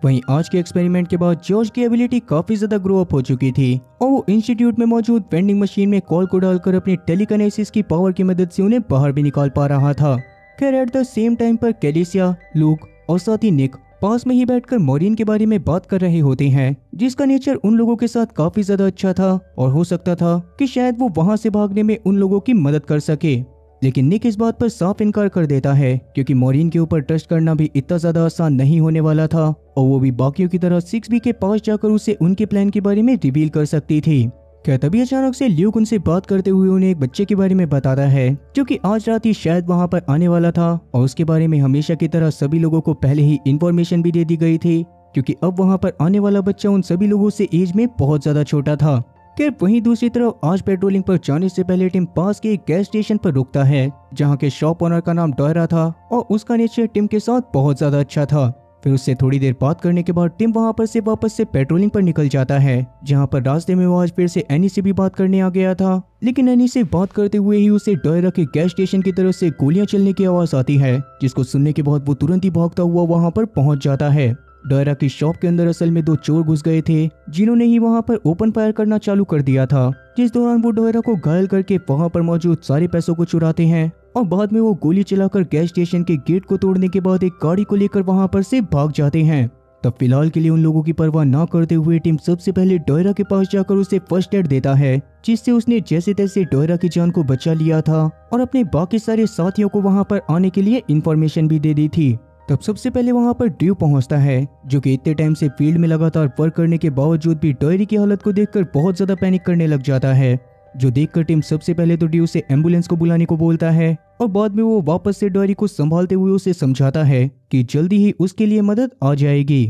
वहीं आज के एक्सपेरिमेंट के बाद जॉर्ज की एबिलिटी काफी ज्यादा ग्रो अप हो चुकी थी और वो इंस्टीट्यूट में मौजूद वेंडिंग मशीन में कॉल को डालकर अपनी टेलीकाइनेसिस की पावर की मदद से उन्हें बाहर भी निकाल पा रहा था। खैर एट द सेम टाइम पर कैलिसिया, लूक और साथ ही निक पास में ही बैठकर मॉरिन के बारे में बात कर रहे होते हैं, जिसका नेचर उन लोगों के साथ काफी ज्यादा अच्छा था और हो सकता था कि शायद वो वहां से भागने में उन लोगों की मदद कर सके। लेकिन निक इस बात पर साफ इनकार कर देता है, क्योंकि मॉरिन के ऊपर ट्रस्ट करना भी इतना ज्यादा आसान नहीं होने वाला था और वो भी बाकियों की तरह 6B के पास जाकर उसे उनके प्लान के बारे में रिवील कर सकती थी। क्या तभी अचानक से ल्यूक उनसे बात करते हुए उन्हें एक बच्चे के बारे में बताता है जो कि आज रात ही शायद वहां पर आने वाला था और उसके बारे में हमेशा की तरह सभी लोगों को पहले ही इंफॉर्मेशन भी दे दी गई थी, क्योंकि अब वहां पर आने वाला बच्चा उन सभी लोगों से एज में बहुत ज्यादा छोटा था। खैर वहीं दूसरी तरफ आज पेट्रोलिंग पर जाने से पहले टिम पास के एक गैस स्टेशन पर रुकता है, जहां के शॉप ओनर का नाम डॉयरा था और उसका नेचर टिम के साथ बहुत ज्यादा अच्छा था। फिर उससे थोड़ी देर बात करने के बाद टिम वहां पर से वापस से पेट्रोलिंग पर निकल जाता है, जहां पर रास्ते में वो आज फिर से एनी से भी बात करने आ गया था। लेकिन एनी से बात करते हुए ही उसे डॉयरा के गैस स्टेशन की तरफ से गोलियां चलने की आवाज आती है, जिसको सुनने के बाद वो तुरंत ही भागता हुआ वहां पर पहुंच जाता है। डॉयरा की शॉप के अंदर असल में 2 चोर घुस गए थे, जिन्होंने ही वहां पर ओपन फायर करना चालू कर दिया था, जिस दौरान वो डॉयरा को घायल करके वहां पर मौजूद सारे पैसों को चुराते हैं और बाद में वो गोली चलाकर गैस स्टेशन के गेट को तोड़ने के बाद एक गाड़ी को लेकर वहां पर से भाग जाते हैं। तब फिलहाल के लिए उन लोगों की परवाह ना करते हुए टिम सबसे पहले डोयरा के पास जाकर उसे फर्स्ट एड देता है, जिससे उसने जैसे तैसे डोयरा की जान को बचा लिया था और अपने बाकी सारे साथियों को वहां पर आने के लिए इन्फॉर्मेशन भी दे दी थी। तब सबसे पहले वहां पर ड्रू पहुंचता है, जो कि इतने टाइम से फील्ड में लगातार वर्क करने के बावजूद भी डोयरी की हालत को देखकर बहुत ज्यादा पैनिक करने लग जाता है, जो देखकर टिम सबसे पहले तो ड्रू से एम्बुलेंस को बुलाने को बोलता है और बाद में वो वापस से डोयरी को संभालते हुए उसे समझाता है कि जल्दी ही उसके लिए मदद आ जाएगी।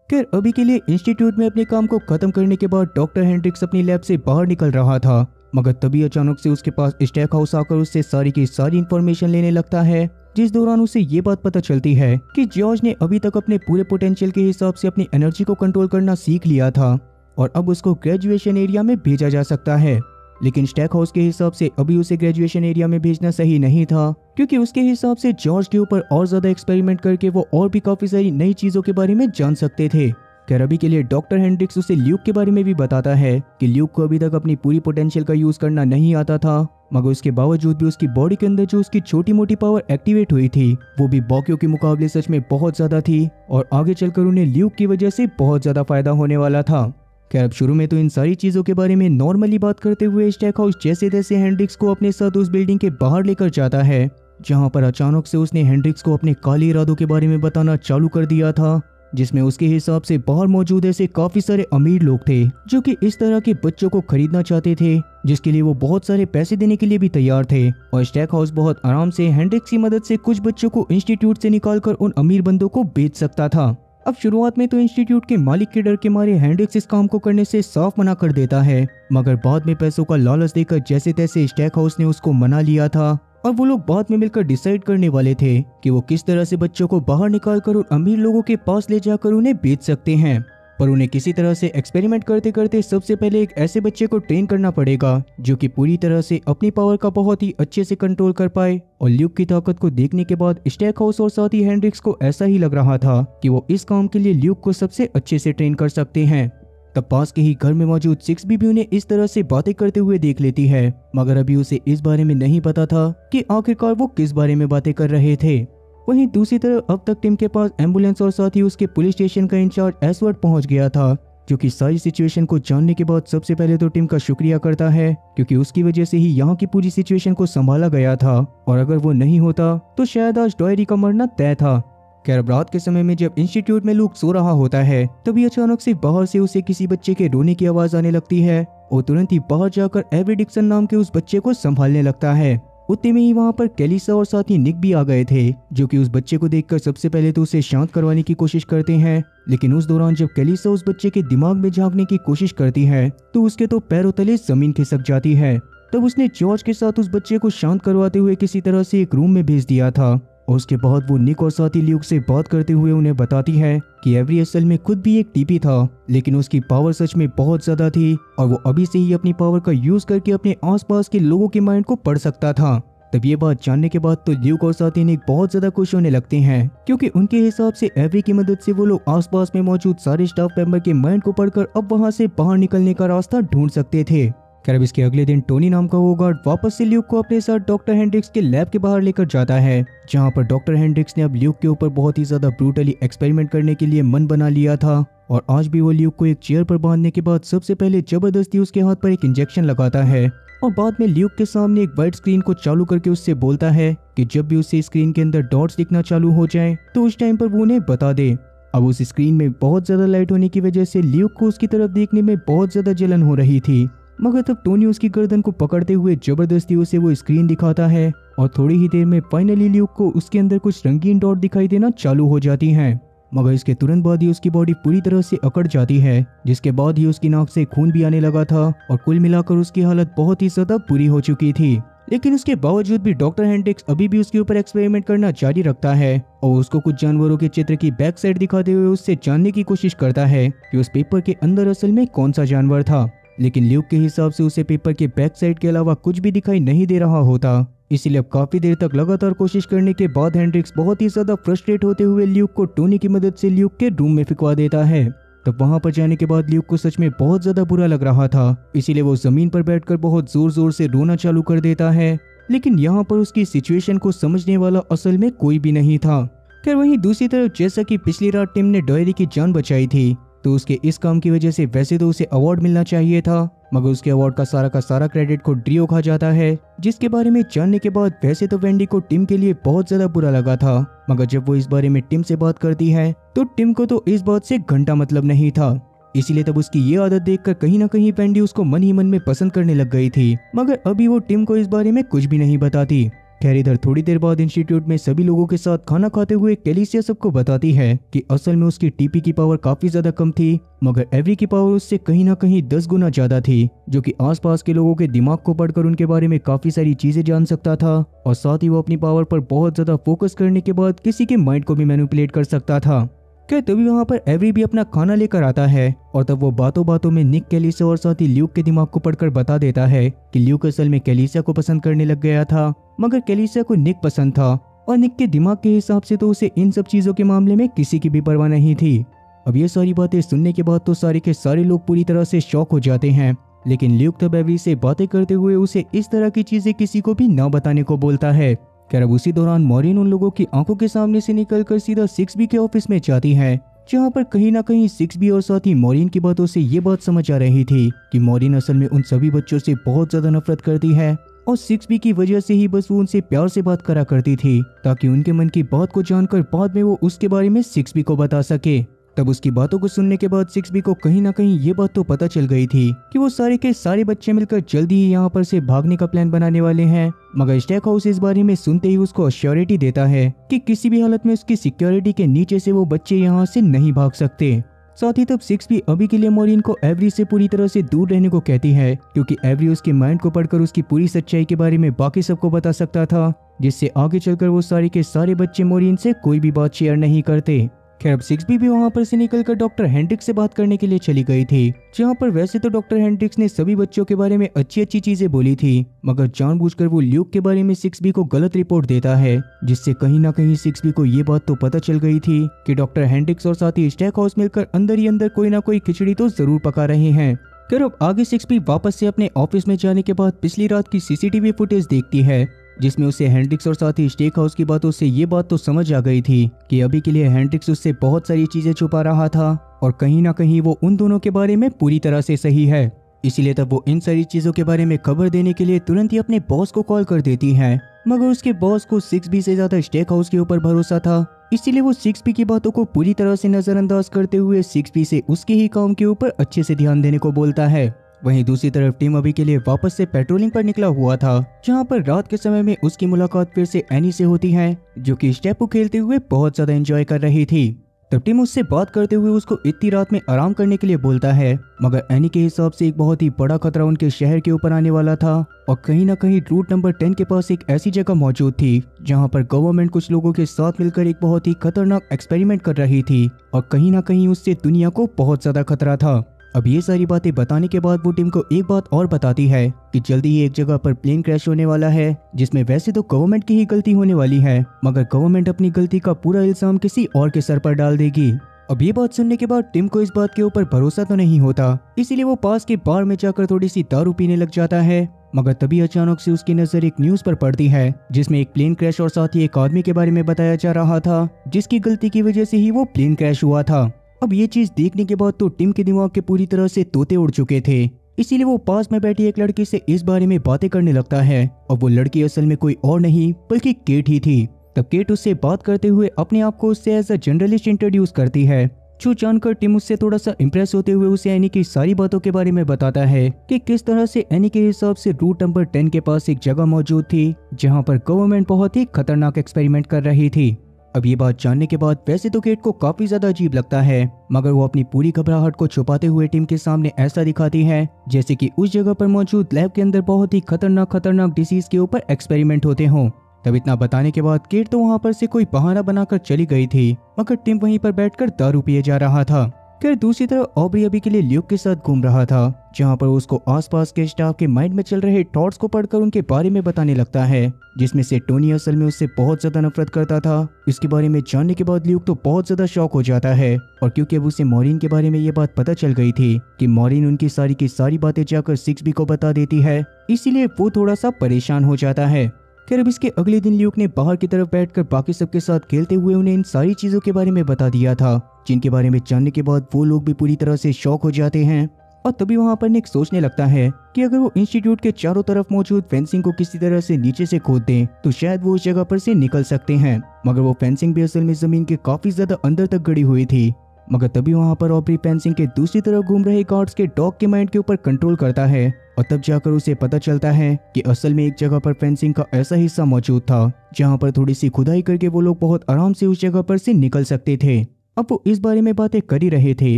खैर अभी के लिए इंस्टीट्यूट में अपने काम को खत्म करने के बाद डॉक्टर हेंड्रिक्स अपनी लैब से बाहर निकल रहा था, मगर तभी अचानक से उसके पास स्टैक हाउस आकर उससे सारी की सारी इंफॉर्मेशन लेने लगता है, जिस दौरान उसे ये बात पता चलती है कि जॉर्ज ने अभी तक अपने पूरे पोटेंशियल के हिसाब से अपनी एनर्जी को कंट्रोल करना सीख लिया था और अब उसको ग्रेजुएशन एरिया में भेजा जा सकता है। लेकिन स्टैक हाउस के हिसाब से अभी उसे ग्रेजुएशन एरिया में भेजना सही नहीं था, क्योंकि उसके हिसाब से जॉर्ज के ऊपर और ज्यादा एक्सपेरिमेंट करके वो और भी काफी सारी नई चीजों के बारे में जान सकते थे। खैर अभी के लिए डॉक्टर हेंड्रिक्स उसे ल्यूक के बारे में भी बताता है कि ल्यूक को अभी तक अपनी पूरी पोटेंशियल का यूज करना नहीं आता था, मगर उसके बावजूद भी उसकी बॉडी के अंदर जो उसकी छोटी मोटी पावर एक्टिवेट हुई थी वो भी बाकियों के मुकाबले सच में बहुत ज्यादा थी और आगे चलकर उन्हें ल्यूक की वजह से बहुत ज्यादा फायदा होने वाला था। खैर अब शुरू में तो इन सारी चीजों के बारे में नॉर्मली बात करते हुए स्टैक हाउस जैसे तैसे हेंड्रिक्स को अपने साथ उस बिल्डिंग के बाहर लेकर जाता है, जहां पर अचानक से उसने हेंड्रिक्स को अपने काले इरादों के बारे में बताना चालू कर दिया था, जिसमें उसके हिसाब से बाहर मौजूद ऐसे काफी सारे अमीर लोग थे जो कि इस तरह के बच्चों को खरीदना चाहते थे, जिसके लिए वो बहुत सारे पैसे देने के लिए भी तैयार थे। और स्टैक हाउस बहुत आराम से हेंड्रिक्स की मदद से कुछ बच्चों को इंस्टीट्यूट से निकालकर उन अमीर बंदों को बेच सकता था। अब शुरुआत में तो इंस्टीट्यूट के मालिक के डर के मारे हेंड्रिक्स इस काम को करने से साफ मना कर देता है, मगर बाद में पैसों का लालच देकर जैसे तैसे स्टैक हाउस ने उसको मना लिया था और वो लोग बाद में मिलकर डिसाइड करने वाले थे कि वो किस तरह से बच्चों को बाहर निकालकर उन अमीर लोगों के पास ले जाकर उन्हें बेच सकते हैं। पर उन्हें किसी तरह से एक्सपेरिमेंट करते करते सबसे पहले एक ऐसे बच्चे को ट्रेन करना पड़ेगा जो कि पूरी तरह से अपनी पावर का बहुत ही अच्छे से कंट्रोल कर पाए। और ल्यूक की ताकत को देखने के बाद स्टैक हाउस और साथ ही हेंड्रिक्स को ऐसा ही लग रहा था कि वो इस काम के लिए ल्यूक को सबसे अच्छे से ट्रेन कर सकते हैं। तब पास के ही घर में मौजूद सिक्स भी उन्हें इस तरह से बातें करते हुए देख लेती है, मगर अभी उसे इस बारे में नहीं पता था कि आखिरकार वो किस बारे में बातें कर रहे थे। वहीं दूसरी तरफ अब तक टिम के पास एम्बुलेंस और साथ ही उसके पुलिस स्टेशन का इंचार्ज एसवर्ड पहुंच गया था, जो कि सारी सिचुएशन को जानने के बाद सबसे पहले तो टिम का शुक्रिया करता है, क्योंकि उसकी वजह से ही यहाँ की पूरी सिचुएशन को संभाला गया था और अगर वो नहीं होता तो शायद आज डॉयरी का मरना तय था। खैर रात के समय में जब इंस्टीट्यूट में लूक सो रहा होता है तभी अचानक से बाहर से उसे किसी बच्चे के रोने की आवाज आने लगती है और तुरंत ही बाहर जाकर एवरी डिक्सन नाम के उस बच्चे को संभालने लगता है। उतने में ही वहां पर कैलिसा और साथ ही निक भी आ गए थे, जो कि उस बच्चे को देखकर सबसे पहले तो उसे शांत करवाने की कोशिश करते हैं, लेकिन उस दौरान जब कैलिसा उस बच्चे के दिमाग में झांकने की कोशिश करती है तो उसके तो पैरों तले जमीन खिसक जाती है। तब उसने जॉर्ज के साथ उस बच्चे को शांत करवाते हुए किसी तरह से एक रूम में भेज दिया था और उसके बाद वो निक और साथ ही ल्यूक से बात करते हुए उन्हें बताती है कि एवरी असल में खुद भी एक टीपी था, लेकिन उसकी पावर सच में बहुत ज्यादा थी और वो अभी से ही अपनी पावर का यूज करके अपने आसपास के लोगों के माइंड को पढ़ सकता था। तब ये बात जानने के बाद तो ल्यूक और साथ ही निक बहुत ज्यादा खुश होने लगते हैं, क्योंकि उनके हिसाब से एवरी की मदद से वो लोग आसपास में मौजूद सारे स्टाफ मेंबर के माइंड को पढ़कर अब वहां से बाहर निकलने का रास्ता ढूंढ सकते थे। खैर इसके अगले दिन टोनी नाम का वो गार्ड वापस से ल्यूक को अपने साथ डॉक्टर हेंड्रिक्स के लैब के बाहर लेकर जाता है, जहां पर डॉक्टर हेंड्रिक्स ने अब ल्यूक के ऊपर बहुत ही ज्यादा ब्रूटली एक्सपेरिमेंट करने के लिए मन बना लिया था और आज भी वो ल्यूक को एक चेयर पर बांधने के बाद सबसे पहले जबरदस्ती उसके हाथ पर एक इंजेक्शन लगाता है और बाद में ल्यूक के सामने एक वाइट स्क्रीन को चालू करके उससे बोलता है कि जब भी उससे स्क्रीन के अंदर डॉट्स दिखना चालू हो जाए तो उस टाइम पर वो उन्हें बता दे। अब उस स्क्रीन में बहुत ज्यादा लाइट होने की वजह से ल्यूक को उसकी तरफ देखने में बहुत ज्यादा जलन हो रही थी, मगर तब टोनी उसकी गर्दन को पकड़ते हुए जबरदस्ती उसे वो स्क्रीन दिखाता है और थोड़ी ही देर में फाइनली ल्यूक को उसके अंदर कुछ रंगीन डॉट दिखाई देना चालू हो जाती हैं। मगर इसके तुरंत बाद ही उसकी बॉडी पूरी तरह से अकड़ जाती है, जिसके बाद ही उसकी नाक से खून भी आने लगा था और कुल मिलाकर उसकी हालत बहुत ही ज्यादा बुरी हो चुकी थी। लेकिन उसके बावजूद भी डॉक्टर हेंड्रिक्स अभी भी उसके ऊपर एक्सपेरिमेंट करना जारी रखता है और उसको कुछ जानवरों के चित्र की बैक साइड दिखाते हुए उससे जानने की कोशिश करता है कि उस पेपर के अंदर असल में कौन सा जानवर था। लेकिन ल्यूक के हिसाब से उसे पेपर के बैक साइड के अलावा कुछ भी दिखाई नहीं दे रहा होता, इसीलिए अब काफी देर तक लगातार कोशिश करने के बाद हेंड्रिक्स बहुत ही ज्यादा फ्रस्ट्रेट होते हुए ल्यूक को टोनी की मदद से ल्यूक के रूम में फिकवा देता है। तब वहां पर जाने के बाद ल्यूक को सच में बहुत ज्यादा बुरा लग रहा था, इसीलिए वो जमीन पर बैठकर बहुत जोर जोर से रोना चालू कर देता है। लेकिन यहाँ पर उसकी सिचुएशन को समझने वाला असल में कोई भी नहीं था। खैर वहीं दूसरी तरफ जैसा कि पिछली रात टिम ने डॉयरी की जान बचाई थी, तो उसके इस काम की वजह से वैसे तो उसे अवार्ड मिलना चाहिए था, मगर उसके अवार्ड का सारा क्रेडिट को ड्रियो खा जाता है। जिसके बारे में जानने के बाद वैसे तो वेंडी को टिम के लिए बहुत ज्यादा बुरा लगा था, मगर जब वो इस बारे में टिम से बात करती है तो टिम को तो इस बात से घंटा मतलब नहीं था। इसीलिए तब उसकी ये आदत देखकर कहीं ना कहीं वेंडी उसको मन ही मन में पसंद करने लग गई थी, मगर अभी वो टिम को इस बारे में कुछ भी नहीं बताती। खैर इधर थोड़ी देर बाद इंस्टीट्यूट में सभी लोगों के साथ खाना खाते हुए कैलिसिया सबको बताती है कि असल में उसकी टीपी की पावर काफी ज्यादा कम थी, मगर एवरी की पावर उससे कहीं ना कहीं 10 गुना ज्यादा थी, जो कि आसपास के लोगों के दिमाग को पढ़कर उनके बारे में काफी सारी चीजें जान सकता था, और साथ ही वो अपनी पावर पर बहुत ज्यादा फोकस करने के बाद किसी के माइंड को भी मैनिपुलेट कर सकता था। क्या तभी वहाँ पर एवरी भी अपना खाना लेकर आता है, और तब वो बातों बातों में निक कैलिसिया और साथ ही ल्यूक के दिमाग को पढ़कर बता देता है कि ल्यूक असल में कैलिसिया को पसंद करने लग गया था, मगर कैलिसिया को निक पसंद था, और निक के दिमाग के हिसाब से तो उसे इन सब चीजों के मामले में किसी की भी परवाह नहीं थी। अब ये सारी बातें सुनने के बाद तो सारे के सारे लोग पूरी तरह से शॉक हो जाते हैं, लेकिन ल्यूक तब एवरी से बातें करते हुए उसे इस तरह की चीजें किसी को भी न बताने को बोलता है। खैर अब उसी दौरान मॉरिन उन लोगों की आंखों के सामने से निकलकर सीधा 6B के ऑफिस में जाती है, जहाँ पर कहीं ना कहीं 6B और साथ ही मॉरिन की बातों से ये बात समझ आ रही थी कि मॉरिन असल में उन सभी बच्चों से बहुत ज्यादा नफरत करती है, और 6B की वजह से ही बस वो उनसे प्यार से बात करा करती थी, ताकि उनके मन की बात को जानकर बाद में वो उसके बारे में 6B को बता सके। तब उसकी बातों को सुनने के बाद 6B को कहीं ना कहीं ये बात तो पता चल गई थी कि वो सारे के सारे बच्चे मिलकर जल्दी ही यहाँ पर से भागने का प्लान बनाने वाले हैं, मगर स्टैक हाउस इस बारे में सुनते ही उसको अश्योरिटी देता है कि किसी भी हालत में उसकी सिक्योरिटी के नीचे से वो बच्चे यहाँ से नहीं भाग सकते। साथ ही तब 6B अभी के लिए मॉरिन को एवरी से पूरी तरह से दूर रहने को कहती है, क्योंकि एवरी उसके माइंड को पढ़कर उसकी पूरी सच्चाई के बारे में बाकी सबको बता सकता था, जिससे आगे चलकर वो सारे के सारे बच्चे मॉरिन से कोई भी बात शेयर नहीं करते। खैर अब 6B भी वहाँ पर से निकलकर डॉक्टर हेंड्रिक्स से बात करने के लिए चली गई थी, जहाँ पर वैसे तो डॉक्टर हेंड्रिक्स ने सभी बच्चों के बारे में अच्छी अच्छी चीजें बोली थी, मगर जानबूझकर वो ल्यूक के बारे में 6B को गलत रिपोर्ट देता है, जिससे कहीं ना कहीं 6B को ये बात तो पता चल गई थी कि डॉक्टर हेंड्रिक्स और साथ ही स्टैक हाउस मिलकर अंदर ही अंदर कोई ना कोई खिचड़ी तो जरूर पका रहे हैं। खैर अब आगे 6B वापस से अपने ऑफिस में जाने के बाद पिछली रात की CCTV फुटेज देखती है, जिसमें उसे हेंड्रिक्स और साथ ही स्टेक हाउस की बातों से ये बात तो समझ आ गई थी कि अभी के लिए हेंड्रिक्स उससे बहुत सारी चीजें छुपा रहा था, और कहीं ना कहीं वो उन दोनों के बारे में पूरी तरह से सही है। इसीलिए तब वो इन सारी चीजों के बारे में खबर देने के लिए तुरंत ही अपने बॉस को कॉल कर देती है, मगर उसके बॉस को 6B से ज्यादा स्टेक हाउस के ऊपर भरोसा था, इसीलिए वो 6B की बातों को पूरी तरह से नजरअंदाज करते हुए 6B से उसके ही काम के ऊपर अच्छे से ध्यान देने को बोलता है। वहीं दूसरी तरफ टिम अभी के लिए वापस से पेट्रोलिंग पर निकला हुआ था, जहां पर रात के समय में उसकी मुलाकात फिर से एनी से होती है, जो कि स्टेपू खेलते हुए बहुत ज्यादा एंजॉय कर रही थी। तब टिम उससे बात करते हुए उसको इतनी रात में आराम करने के लिए बोलता है, मगर एनी के हिसाब से एक बहुत ही बड़ा खतरा उनके शहर के ऊपर आने वाला था, और कहीं ना कहीं रूट नंबर 10 के पास एक ऐसी जगह मौजूद थी जहां पर गवर्नमेंट कुछ लोगों के साथ मिलकर एक बहुत ही खतरनाक एक्सपेरिमेंट कर रही थी, और कहीं ना कहीं उससे दुनिया को बहुत ज्यादा खतरा था। अब ये सारी बातें बताने के बाद वो टिम को एक बात और बताती है कि जल्दी ही एक जगह पर प्लेन क्रैश होने वाला है, जिसमें वैसे तो गवर्नमेंट की ही गलती होने वाली है, मगर गवर्नमेंट अपनी गलती का पूरा इल्जाम किसी और के सर पर डाल देगी। अब ये बात सुनने के बाद टिम को इस बात के ऊपर भरोसा तो नहीं होता, इसीलिए वो पास के बार में जाकर थोड़ी सी दारू पीने लग जाता है, मगर तभी अचानक से उसकी नजर एक न्यूज पर पड़ती है, जिसमें एक प्लेन क्रैश और साथ ही एक आदमी के बारे में बताया जा रहा था, जिसकी गलती की वजह से ही वो प्लेन क्रैश हुआ था। अब ये चीज देखने के बाद तो टिम के दिमाग के पूरी तरह से तोते उड़ चुके थे, इसीलिए वो पास में बैठी एक लड़की से इस बारे में बातें करने लगता है, और वो लड़की असल में कोई और नहीं बल्कि केट ही थी। तब केट उससे बात करते हुए अपने आप को उससे एज अ जर्नलिस्ट इंट्रोड्यूस करती है, जो जानकर टिम उससे थोड़ा सा इम्प्रेस होते हुए उसे एनी की सारी बातों के बारे में बताता है कि किस तरह से एनी के हिसाब से रूट नंबर 10 के पास एक जगह मौजूद थी, जहाँ पर गवर्नमेंट बहुत ही खतरनाक एक्सपेरिमेंट कर रही थी। अब ये बात जानने के बाद वैसे तो केट को काफी ज्यादा अजीब लगता है, मगर वो अपनी पूरी घबराहट को छुपाते हुए टिम के सामने ऐसा दिखाती है जैसे कि उस जगह पर मौजूद लैब के अंदर बहुत ही खतरनाक डिसीज के ऊपर एक्सपेरिमेंट होते हों। तब इतना बताने के बाद केट तो वहाँ पर से कोई बहाना बनाकर चली गई थी, मगर टिम वहीं पर बैठकर दारू पिए जा रहा था। खैर दूसरी तरफ ऑब्री अभी के लिए ल्यूक के साथ घूम रहा था, जहाँ पर उसको आसपास के स्टाफ के माइंड में चल रहे थॉट्स को पढ़कर उनके बारे में बताने लगता है, जिसमें से टोनी असल में उससे बहुत ज्यादा नफरत करता था। इसके बारे में जानने के बाद ल्यूक तो बहुत ज्यादा शॉक हो जाता है, और क्योंकि अब उसे मॉरिन के बारे में ये बात पता चल गई थी कि मॉरिन उनकी सारी की सारी बातें जाकर 6B को बता देती है, इसीलिए वो थोड़ा सा परेशान हो जाता है। खैर अब इसके अगले दिन ल्यूक ने बाहर की तरफ बैठकर बाकी सबके साथ खेलते हुए उन्हें इन सारी चीजों के बारे में बता दिया था, जिनके बारे में जानने के बाद वो लोग भी पूरी तरह से शॉक हो जाते हैं। और तभी वहां पर निक सोचने लगता है कि अगर वो इंस्टीट्यूट के चारों तरफ मौजूद फेंसिंग को किसी तरह से नीचे से खोद दें तो शायद वो उस जगह पर से निकल सकते हैं। मगर वो फेंसिंग भी असल में जमीन के काफी ज्यादा अंदर तक गड़ी हुई थी। मगर तभी वहां पर ऑब्री फेंसिंग के दूसरी तरफ घूम रहे गार्ड्स के डॉग के माइंड के ऊपर कंट्रोल करता है और तब जाकर उसे पता चलता है कि असल में एक जगह पर फेंसिंग का ऐसा हिस्सा मौजूद था जहां पर थोड़ी सी खुदाई करके वो लोग बहुत आराम से उस जगह पर से निकल सकते थे। अब वो इस बारे में बातें कर ही रहे थे,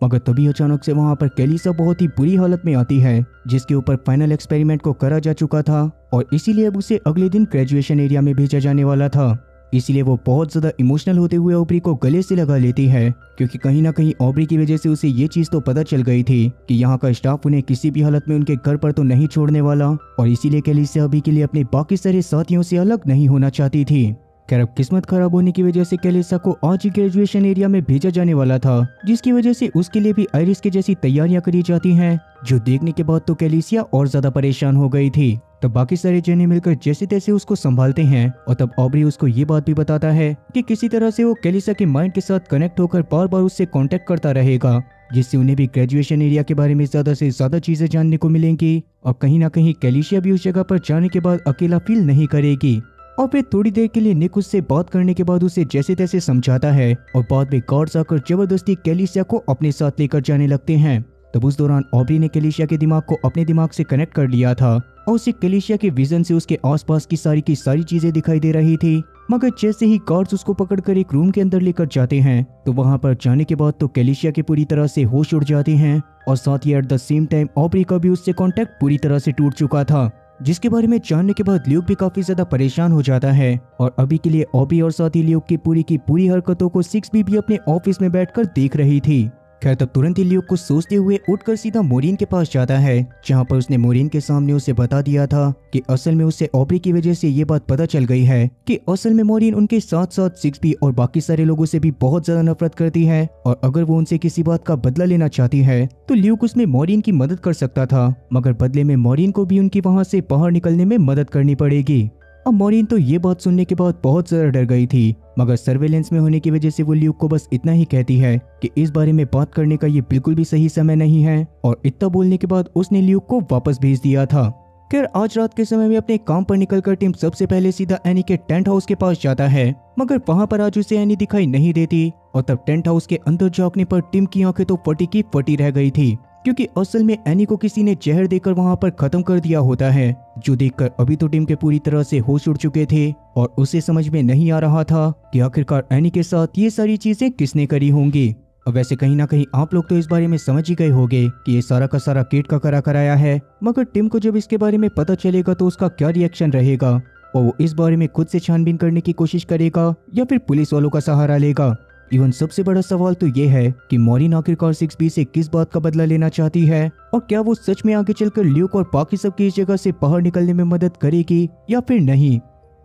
मगर तभी अचानक से वहां पर कैलिसा बहुत ही बुरी हालत में आती है, जिसके ऊपर फाइनल एक्सपेरिमेंट को करा जा चुका था और इसीलिए अब उसे अगले दिन ग्रेजुएशन एरिया में भेजा जाने वाला था। इसीलिए वो बहुत ज्यादा इमोशनल होते हुए ऑब्री को गले से लगा लेती है, क्योंकि कहीं ना कहीं ऑब्री की वजह से उसे ये चीज तो पता चल गई थी कि यहाँ का स्टाफ उन्हें किसी भी हालत में उनके घर पर तो नहीं छोड़ने वाला, और इसीलिए कैलिसा अभी के लिए अपने बाकी सारे साथियों से अलग नहीं होना चाहती थी। खैर अब किस्मत खराब होने की वजह से कैलिसा को आज ही ग्रेजुएशन एरिया में भेजा जाने वाला था, जिसकी वजह से उसके लिए भी आइरिस के जैसी तैयारियां करी जाती हैं, जो देखने के बाद तो कैलिसिया और ज्यादा परेशान हो गई थी। तब बाकी सारे जने मिलकर जैसे तैसे उसको संभालते हैं और तब ऑब्री उसको ये बात भी बताता है कि किसी तरह से वो कैलिसा के माइंड के साथ कनेक्ट होकर बार बार उससे कांटेक्ट करता रहेगा, जिससे उन्हें भी ग्रेजुएशन एरिया के बारे में ज्यादा से ज्यादा चीजें जानने को मिलेंगी और कहीं ना कहीं कैलिसिया भी उस जगह पर जाने के बाद अकेला फील नहीं करेगी। और फिर थोड़ी देर के लिए निक उससे बात करने के बाद उसे जैसे तैसे समझाता है और बाद में गार्ड्स आकर जबरदस्ती कैलिसिया को अपने साथ लेकर जाने लगते हैं। तब उस दौरान ऑब्री ने कैलिसिया के दिमाग को अपने दिमाग से कनेक्ट कर लिया था और उसे कैलिसिया के विजन से उसके आसपास की सारी चीजें दिखाई दे रही थी। मगर जैसे ही गार्ड्स उसको पकड़कर एक रूम के अंदर लेकर जाते हैं तो वहां पर जाने के बाद तो कैलिसिया के पूरी तरह से होश उड़ जाते हैं और साथ ही एट द सेम टाइम ऑब्री का भी उससे कॉन्टेक्ट पूरी तरह से टूट चुका था, जिसके बारे में जानने के बाद ल्यूक भी काफी ज्यादा परेशान हो जाता है। और अभी के लिए ऑब्री और साथ ही ल्यूक की पूरी हरकतों को 6B भी अपने ऑफिस में बैठकर देख रही थी। खैर तब तुरंत ही ल्यूक को सोचते हुए उठकर सीधा मोरिन के पास जाता है, जहां पर उसने मोरिन के सामने उसे बता दिया था कि असल में उसे ऑब्री की वजह से ये बात पता चल गई है कि असल में मोरिन उनके साथ साथ 6B और बाकी सारे लोगों से भी बहुत ज्यादा नफरत करती है और अगर वो उनसे किसी बात का बदला लेना चाहती है तो ल्यूक उसमें मोरिन की मदद कर सकता था, मगर बदले में मोरिन को भी उनकी वहां से बाहर निकलने में मदद करनी पड़ेगी। अब मोरिन तो ये बात सुनने के बाद बहुत ज्यादा डर गई थी, मगर सर्वेलेंस में होने की वजह से वो ल्यूक को बस इतना ही कहती है कि इस बारे में बात करने का ये बिल्कुल भी सही समय नहीं है, और इतना बोलने के बाद उसने ल्यूक को वापस भेज दिया था। खैर आज रात के समय में अपने काम पर निकलकर टिम सबसे पहले सीधा एनी के टेंट हाउस के पास जाता है, मगर वहां पर आज उसे एनी दिखाई नहीं देती और तब टेंट हाउस के अंदर झांकने पर टिम की आंखें तो फटी की फटी रह गई थी, क्योंकि असल में एनी को किसी ने जहर देकर वहां पर खत्म कर दिया होता है, जो देखकर अभी तो टिम के पूरी तरह से होश उड़ चुके थे और उसे समझ में नहीं आ रहा था कि आखिरकार एनी के साथ ये सारी चीजें किसने करी होंगी। अब वैसे कहीं ना कहीं आप लोग तो इस बारे में समझ ही गए होंगे कि ये सारा का सारा केट का कराया है, मगर टिम को जब इसके बारे में पता चलेगा तो उसका क्या रिएक्शन रहेगा और वो इस बारे में खुद से छानबीन करने की कोशिश करेगा या फिर पुलिस वालों का सहारा लेगा। इवन सबसे बड़ा सवाल तो ये है कि मोरिन आखिरकार 6B से किस बात का बदला लेना चाहती है और क्या वो सच में आगे चलकर ल्यूक और बाकी सबकी इस जगह से बाहर निकलने में मदद करेगी या फिर नहीं।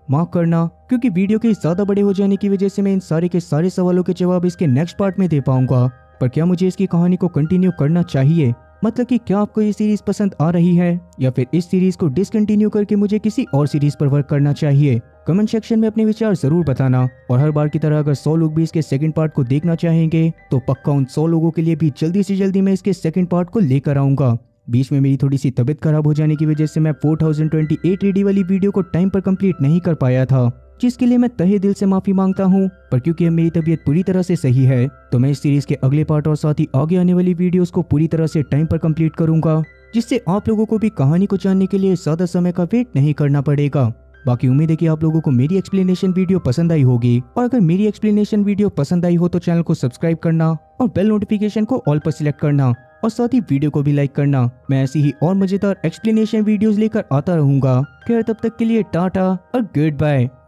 माफ करना, क्योंकि वीडियो के ज्यादा बड़े हो जाने की वजह से मैं इन सारे के सारे सवालों के जवाब इसके नेक्स्ट पार्ट में दे पाऊंगा, पर क्या मुझे इसकी कहानी को कंटिन्यू करना चाहिए? मतलब कि क्या आपको ये सीरीज पसंद आ रही है या फिर इस सीरीज को डिसकंटिन्यू करके मुझे किसी और सीरीज पर वर्क करना चाहिए? कमेंट सेक्शन में अपने विचार जरूर बताना। और हर बार की तरह अगर 100 लोग भी इसके सेकंड पार्ट को देखना चाहेंगे तो पक्का उन 100 लोगों के लिए भी जल्दी से जल्दी मैं इसके सेकंड पार्ट को लेकर आऊंगा। बीच में मेरी थोड़ी सी तबीयत खराब हो जाने की वजह से मैं 4028 रेडी वाली वीडियो को टाइम पर कंप्लीट नहीं कर पाया था, जिसके लिए मैं तहे दिल से माफी मांगता हूँ। पर क्योंकि अब मेरी तबीयत पूरी तरह से सही है तो मैं इस सीरीज के अगले पार्ट और साथ ही आगे आने वाली वीडियोस को पूरी तरह से टाइम पर कंप्लीट करूंगा, जिससे आप लोगों को भी कहानी को जानने के लिए ज्यादा समय का वेट नहीं करना पड़ेगा। बाकी उम्मीद है कि आप लोगों को मेरी एक्सप्लेनेशन वीडियो पसंद आई होगी, और अगर मेरी एक्सप्लेनेशन वीडियो पसंद आई हो तो चैनल को सब्सक्राइब करना और बेल नोटिफिकेशन को ऑल पर सिलेक्ट करना और साथ ही वीडियो को भी लाइक करना। मैं ऐसी ही और मजेदार एक्सप्लेनेशन वीडियोस लेकर आता रहूंगा। खैर तब तक के लिए टाटा और गुड बाय।